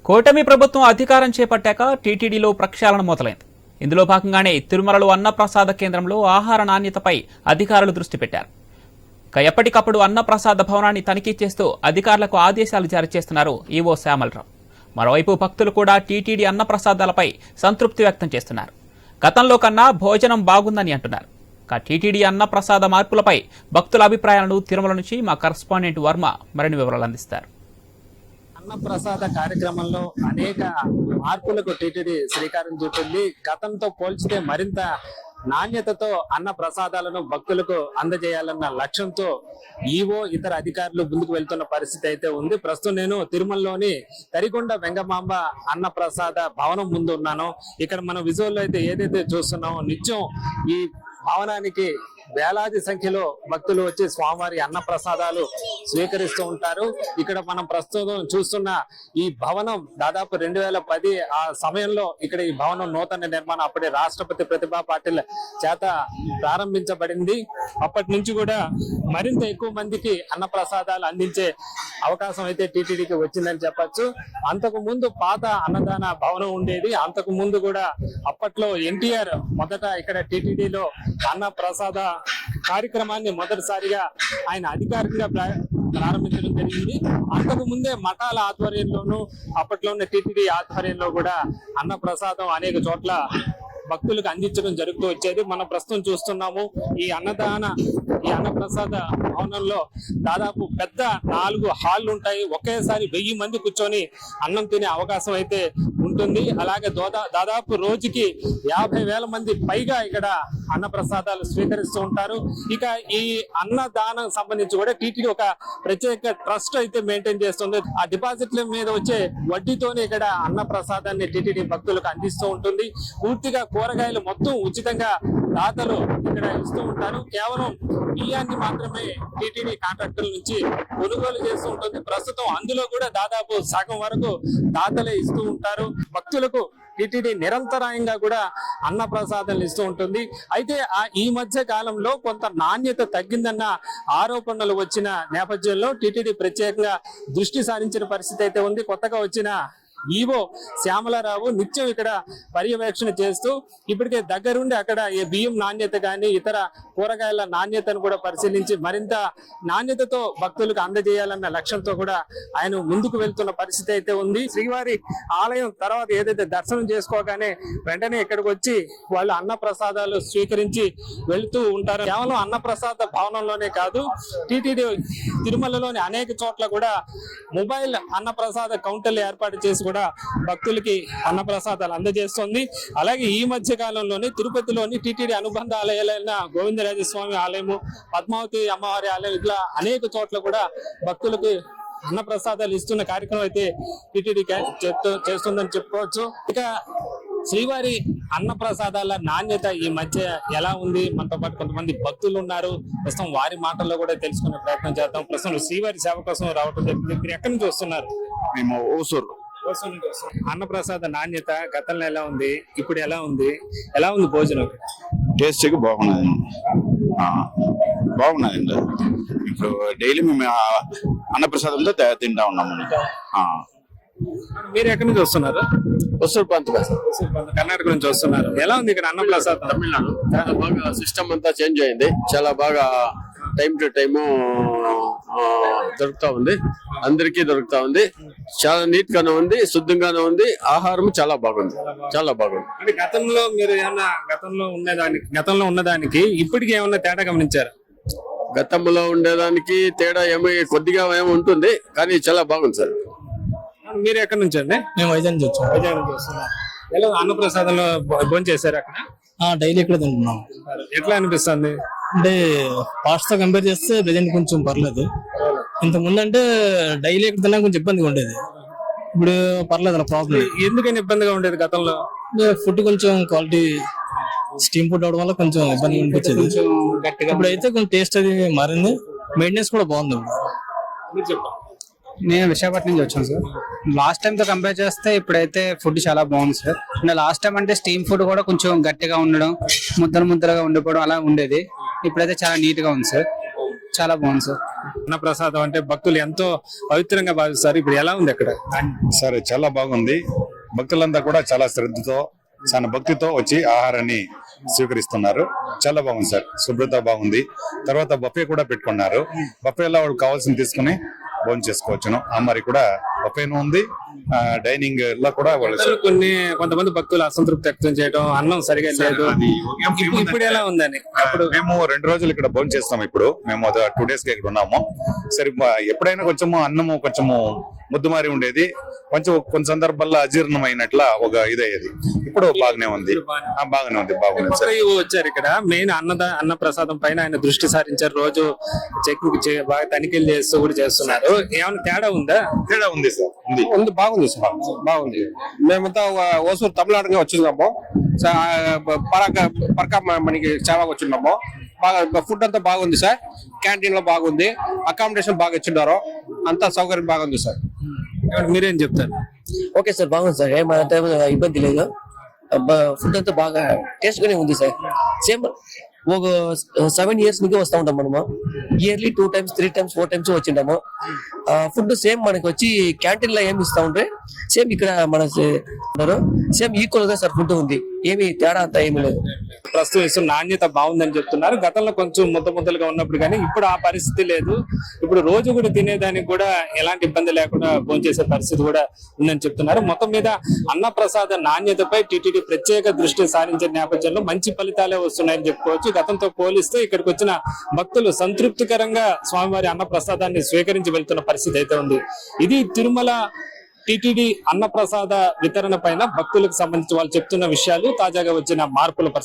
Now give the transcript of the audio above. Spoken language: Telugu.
కూటమి ప్రభుత్వం అధికారం చేపట్టాక టీటీడీలో ప్రక్షాళన మొదలైంది. ఇందులో భాగంగానే తిరుమలలో అన్నప్రసాద కేంద్రంలో ఆహార నాణ్యతపై అధికారులు దృష్టి పెట్టారు. ఎప్పటికప్పుడు అన్నప్రసాద భవనాన్ని తనిఖీ చేస్తూ అధికారులకు ఆదేశాలు జారీ చేస్తున్నారు ఈవో శ్యామలరావు. మరోవైపు భక్తులు కూడా టీటీడీ అన్నప్రసాదాలపై సంతృప్తి వ్యక్తం చేస్తున్నారు. గతంలో కన్నా భోజనం బాగుందని అంటున్నారు. టీటీడీ అన్నప్రసాద మార్పులపై భక్తుల అభిప్రాయాలను తిరుమల నుంచి మా కరెస్పాండెంట్ వర్మ మరిన్ని వివరాలు అందిస్తారు. అన్నప్రసాద కార్యక్రమంలో అనేక మార్పులకు టీటీడీ శ్రీకారం చుట్టింది. గతంతో పోల్చితే మరింత నాణ్యతతో అన్న ప్రసాదాలను భక్తులకు అందజేయాలన్న లక్ష్యంతో ఈవో ఇతర అధికారులు ముందుకు వెళ్తున్న పరిస్థితి అయితే ఉంది. ప్రస్తుతం నేను తిరుమలలోని తరికొండ వెంగమాంబ అన్న ప్రసాద భవనం ముందు ఉన్నాను. ఇక్కడ మనం విజువల్ అయితే ఏదైతే చూస్తున్నామో నిత్యం ఈ భవనానికి వేలాది సంఖ్యలో భక్తులు వచ్చి స్వామివారి అన్న ప్రసాదాలు స్వీకరిస్తూ ఉంటారు. ఇక్కడ మనం ప్రస్తుతం చూస్తున్న ఈ భవనం దాదాపు 2010 ఆ సమయంలో ఇక్కడ ఈ భవనం నూతన నిర్మాణం అప్పుడే రాష్ట్రపతి ప్రతిభా పాటిల్ చేత ప్రారంభించబడింది. అప్పటి నుంచి కూడా మరింత ఎక్కువ మందికి అన్న ప్రసాదాలు అందించే అవకాశం అయితే టీటీడీకి వచ్చిందని చెప్పచ్చు. అంతకు ముందు పాత అన్నదాన భవనం ఉండేది. అంతకు ముందు కూడా అప్పట్లో ఎన్టీఆర్ మొదట ఇక్కడ టీటీడీలో అన్న ప్రసాద కార్యక్రమాన్ని మొదటిసారిగా ఆయన అధికారికంగా ప్రారంభించడం జరిగింది. అంతకు ముందే మఠాల ఆధ్వర్యంలోనూ అప్పట్లోనే టీటీడీ ఆధ్వర్యంలో కూడా అన్న ప్రసాదం అనేక చోట్ల భక్తులకు అందించడం జరుగుతూ వచ్చేది. మనం ప్రస్తుతం చూస్తున్నాము ఈ అన్నప్రసాద భవనంలో దాదాపు పెద్ద 4 హాళ్ళు ఉంటాయి. ఒకేసారి 1000 మంది కూర్చొని అన్నం తినే అవకాశం అయితే ఉంటుంది. అలాగే దాదాపు రోజుకి 50,000 మంది పైగా ఇక్కడ అన్నప్రసాదాలు స్వీకరిస్తూ ఉంటారు. ఇక ఈ అన్నదానం సంబంధించి కూడా టీటీడీ ఒక ప్రత్యేక ట్రస్ట్ అయితే మెయింటైన్ చేస్తుంది. ఆ డిపాజిట్ల మీద వచ్చే వడ్డీతోనే ఇక్కడ అన్న ప్రసాదాన్ని టీటీడీ భక్తులకు అందిస్తూ ఉంటుంది. పూర్తిగా కూరగాయలు మొత్తం ఉచితంగా దాతలు ఇక్కడ ఇస్తూ ఉంటారు. కేవలం బియ్యాన్ని మాత్రమే టీటీడీ కాంట్రాక్టుల నుంచి కొనుగోలు చేస్తూ ఉంటుంది. ప్రస్తుతం అందులో కూడా దాదాపు సగం వరకు దాతలే ఇస్తూ ఉంటారు. భక్తులకు టీటీడీ నిరంతరాయంగా కూడా అన్న ప్రసాదాలు ఇస్తూ ఉంటుంది. అయితే ఈ మధ్య కాలంలో కొంత నాణ్యత తగ్గిందన్న ఆరోపణలు వచ్చిన నేపథ్యంలో టీటీడీ ప్రత్యేకంగా దృష్టి సారించిన పరిస్థితి అయితే ఉంది. కొత్తగా వచ్చిన ఈవో శ్యామలరావు నిత్యం ఇక్కడ పర్యవేక్షణ చేస్తూ ఇప్పటికే దగ్గరుండి అక్కడ ఈ బియ్యం నాణ్యత కానీ ఇతర కూరగాయల నాణ్యతను కూడా పరిశీలించి మరింత నాణ్యతతో భక్తులకు అందజేయాలన్న లక్ష్యంతో కూడా ఆయన ముందుకు వెళ్తున్న పరిస్థితి అయితే ఉంది. శ్రీవారి ఆలయం తర్వాత ఏదైతే దర్శనం చేసుకోగానే వెంటనే ఇక్కడికి వచ్చి వాళ్ళు అన్న ప్రసాదాలు స్వీకరించి వెళుతూ ఉంటారు. కేవలం అన్న ప్రసాద భవనంలోనే కాదు, టీటీడీ తిరుమలలోని అనేక చోట్ల కూడా మొబైల్ అన్న ప్రసాద కౌంటర్లు ఏర్పాటు చేసి కూడా భక్తులకి అన్న ప్రసాదాలు అందజేస్తుంది. అలాగే ఈ మధ్య కాలంలోనే తిరుపతిలోని టీటీడీ అనుబంధ ఆలయాలైన గోవిందరాజస్వామి ఆలయము, పద్మావతి అమ్మవారి ఆలయం ఇట్లా అనేక చోట్ల కూడా భక్తులకు అన్న ప్రసాదాలు ఇస్తున్న కార్యక్రమం అయితే టీటీడీ చేస్తుందని చెప్పుకోవచ్చు. ఇక శ్రీవారి అన్న ప్రసాదాల నాణ్యత ఈ మధ్య ఎలా ఉంది? మనతో పాటు కొంతమంది భక్తులు ఉన్నారు. ప్రస్తుతం వారి మాటల్లో కూడా తెలుసుకునే ప్రయత్నం చేద్దాం. ప్రస్తుతం శ్రీవారి సేవ కోసం రావడం జరిగింది. మీరు ఎక్కడి నుంచి వస్తున్నారు? మేము ఓసూరు. అన్నప్రసాద నాణ్యత గతంలో ఎలా ఉంది, ఇప్పుడు ఎలా ఉంది భోజనం? టేస్ట్గా బాగున్నదండి. ఇప్పుడు డైలీ మేము అన్నప్రసాదంతో తింటా ఉన్నాము. మీరు ఎక్కడి నుంచి వస్తున్నారు? వసూరు ప్రాంతం, కర్ణాటక నుంచి వస్తున్నారు. ఎలా ఉంది ఇక్కడ అన్నప్రసాదం? తమిళనాడు. చాలా బాగా సిస్టమ్ అంతా చేంజ్ అయింది. చాలా బాగా టైం టు టైము దొరుకుతా ఉంది, అందరికీ దొరుకుతా ఉంది. చాలా నీట్ గానే ఉంది, శుద్ధంగానే ఉంది. ఆహారం చాలా బాగుంది. అంటే గతంలో మీరు ఏమన్నా గతంలో ఉన్నదానికి ఇప్పటికి ఏమన్నా తేడా గమనించారు? గతంలో ఉండేదానికి తేడా కొద్దిగా ఏమో ఉంటుంది, కానీ చాలా బాగుంది సార్. మీరు ఎక్కడి నుంచి అండి? మేము వైజాగ్ నుంచి వచ్చాం. వైజాగ్ నుంచి వస్తున్నాం. ఎలా అన్నప్రసాదంలో భోజనం చేశారు అక్కడ? డైలీ ఇక్కడ తింటున్నాం. ఎట్లా అనిపిస్తుంది? అంటే పాస్ట్ తో కంపేర్ చేస్తే ప్రెజెంట్ కొంచెం పర్లేదు. ఇంత ముందు అంటే డైలీ ఇక్కడ తిన్నా కొంచెం ఇబ్బందిగా ఉండేది. ఇప్పుడు పర్లేదు, అలా ప్రాబ్లం. ఎందుకని ఇబ్బందిగా ఉండేది గతంలో? ఫుడ్ కొంచెం క్వాలిటీ స్టీమ్ ఫుడ్ అవడం వల్ల కొంచెం ఇబ్బందిగా అనిపించేది. ఇప్పుడు అయితే కొంచెం టేస్ట్ అది మారింది, మెయింటెనెన్స్ కూడా బాగుంది. నేను విశాఖపట్నం నుంచి వచ్చాను సార్. లాస్ట్ టైం తో కంపేర్ చేస్తే ఇప్పుడైతే ఫుడ్ చాలా బాగుంది సార్. అంటే లాస్ట్ టైం అంటే స్టీమ్ ఫుడ్ కూడా కొంచెం గట్టిగా ఉండడం, ముద్దలుగా ఉండిపోవడం అలా ఉండేది. ఇప్పుడైతే చాలా నీట్ గా ఉంది సార్, చాలా బాగుంది సార్. అన్న ప్రసాదం అంటే భక్తులు ఎంతో పవిత్రంగా భావిస్తారు. ఇప్పుడు ఎలా ఉంది అక్కడ? సరే, చాలా బాగుంది. భక్తులంతా కూడా చాలా శ్రద్ధతో, చాలా భక్తితో వచ్చి ఆహారాన్ని స్వీకరిస్తున్నారు. చాలా బాగుంది సార్, శుభ్రత బాగుంది. తర్వాత బఫే కూడా పెట్టుకున్నారు. బఫేలో వాళ్ళు కావాల్సింది తీసుకుని భోజనం చేసుకోవచ్చును. మరి కూడా బఫేను ఉంది. డైనింగ్ లో కూడా వాళ్ళు అసలు కొంతమంది భక్తులు అసంతృప్తి వ్యక్తం చేయడం, అన్నం సరిగా లేదు, ఇప్పుడు ఎలా ఉందని. అప్పుడు మేము 2 రోజులు ఇక్కడ భోజనం చేస్తాం. ఇప్పుడు మేము 2 days గా ఇక్కడ ఉన్నాము. సరే, ఎప్పుడైనా కొంచెము అన్నము కొంచెము ముద్దుమారి ఉండేది, కొన్ని సందర్భాల్లో అజీర్ణమైనట్ల ఒక ఇదయ్యేది. ఇప్పుడు బాగానే ఉంది, బాగానే ఉంది, బాగుంది సార్. వచ్చారు ఇక్కడ మెయిన్ అన్న ప్రసాదం పైన ఆయన దృష్టి సారించారు. రోజు చెక్ బాగా తనిఖీలు చేస్తూ కూడా చేస్తున్నారు. ఏమైనా తేడా ఉందా? తేడా ఉంది సార్, ఉంది, బాగుంది సార్, బాగుంది. మేమంతా ఓసూరు తమిళనాడుగా వచ్చినాము. పరక మనకి సేవకు వచ్చినాము. బాగా ఫుడ్ అంతా బాగుంది సార్. క్యాంటీన్ లో బాగుంది, అకామిడేషన్ బాగా ఇచ్చిన్నారు, అంతా సౌకర్యం బాగుంది సార్. మీరేం చెప్తారు? ఓకే సార్, బాగుంది సార్, ఏమంటే ఇబ్బంది లేదు. ఫుడ్ అంతా బాగా టేస్ట్ గానే ఉంది సార్. సేమ్ ఒక 7 years నుంచి వస్తూ ఉంటాం మనము. ఇయర్లీ 2 times 3 times 4 times వచ్చింటాము. ఫుడ్ సేమ్ మనకి వచ్చి క్యాంటీన్ లో ఏమి ఇస్తా ఉంటే సేమ్ ఇక్కడ మన సేమ్ ఈక్వల్ గా సార్ ఫుడ్ ఉంది. ఏమి తేడా అంతా ఏమి లేదు. ప్రస్తుతం ఇస్తున్న నాణ్యత బాగుందని చెప్తున్నారు. గతంలో కొంచెం ముద్దలుగా ఉన్నప్పుడు కానీ ఇప్పుడు ఆ పరిస్థితి లేదు. ఇప్పుడు రోజు కూడా తినేదానికి కూడా ఎలాంటి ఇబ్బంది లేకుండా భోంచేసే పరిస్థితి కూడా ఉందని చెప్తున్నారు. మొత్తం మీద అన్న ప్రసాద నాణ్యతపై టీటీడీ ప్రత్యేక దృష్టి సారించిన నేపథ్యంలో మంచి ఫలితాలే వస్తున్నాయని చెప్పుకోవచ్చు. గతంతో పోలిస్తే ఇక్కడికి వచ్చిన భక్తులు సంతృప్తికరంగా స్వామివారి అన్న ప్రసాదాన్ని స్వీకరించి వెళ్తున్న పరిస్థితి అయితే ఉంది. ఇది తిరుమల టీటీడీ అన్నప్రసాద వితరణ పైన భక్తులకు సంబంధించి వాళ్ళు చెప్తున్న విషయాలు, తాజాగా వచ్చిన మార్పుల పరిస్థితి.